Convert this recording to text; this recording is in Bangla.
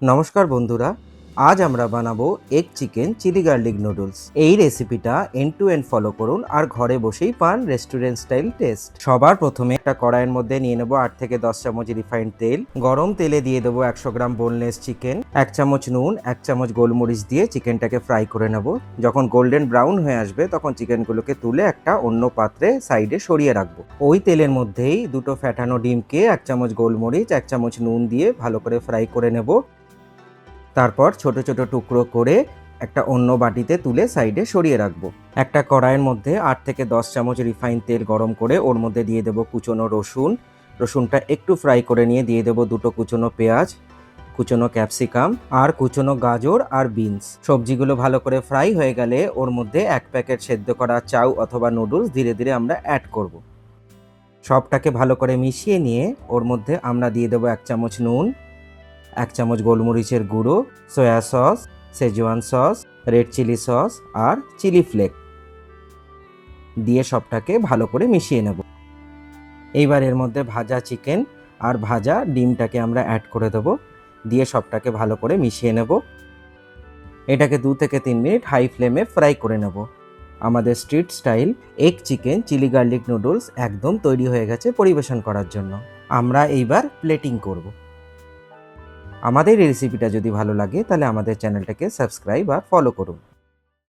নমস্কার বন্ধুরা, আজ আমরা বানাবো egg chicken chilli garlic noodles. এই রেসিপিটা এন্ড টু এন্ড ফলো করুন আর ঘরে বসেই পান রেস্টুরেন্ট স্টাইল টেস্ট। সবার প্রথমে একটা কড়াইয়ের মধ্যে নিয়ে নেবো 8 থেকে 10 চামচ রিফাইন্ড তেল। গরম তেলে দিয়ে দেবো 100 গ্রাম বোনলেস চিকেন, 1 চামচ নুন, 1 চামচ গোলমরিচ দিয়ে চিকেনটাকে ফ্রাই করে নেব। যখন গোল্ডেন ব্রাউন হয়ে আসবে তখন চিকেনগুলোকে তুলে একটা অন্য পাত্রে সাইডে সরিয়ে রাখবো। ওই তেলের মধ্যেই দুটো ফ্যাটানো ডিমকে 1 চামচ গোলমরিচ, 1 চামচ নুন দিয়ে ভালো করে ফ্রাই করে নেব। তারপর ছোট ছোট টুকরো করে একটা অন্য বাটিতে তুলে সাইডে সরিয়ে রাখবো। একটা কড়াইয়ের মধ্যে 8 থেকে 10 চামচ রিফাইন তেল গরম করে ওর মধ্যে দিয়ে দেবো কুচনো রসুন। রসুনটা একটু ফ্রাই করে নিয়ে দিয়ে দেবো দুটো কুচনো পেঁয়াজ, কুচনো ক্যাপসিকাম আর কুচনো গাজর আর বিনস। সবজিগুলো ভালো করে ফ্রাই হয়ে গেলে ওর মধ্যে 1 প্যাকেট সেদ্ধ করা চাউ অথবা নুডলস ধীরে ধীরে আমরা অ্যাড করব। সবটাকে ভালো করে মিশিয়ে নিয়ে ওর মধ্যে আমরা দিয়ে দেবো 1 চামচ নুন, 1 চামচ গোলমরিচের গুঁড়ো, soya sauce, Schezwan sauce, red chilli sauce আর চিলি ফ্লেক দিয়ে সবটাকে ভালো করে মিশিয়ে নেব। এইবার এর মধ্যে ভাজা চিকেন আর ভাজা ডিমটাকে আমরা অ্যাড করে দেবো, দিয়ে সবটাকে ভালো করে মিশিয়ে নেব। এটাকে 2 থেকে 3 মিনিট হাই ফ্লেমে ফ্রাই করে নেব। আমাদের street style egg chicken chilli garlic noodles একদম তৈরি হয়ে গেছে পরিবেশন করার জন্য। আমরা এইবার প্লেটিং করব। আমাদের এই রেসিপিটা যদি ভালো লাগে তাহলে আমাদের চ্যানেলটাকে সাবস্ক্রাইব আর ফলো করুন।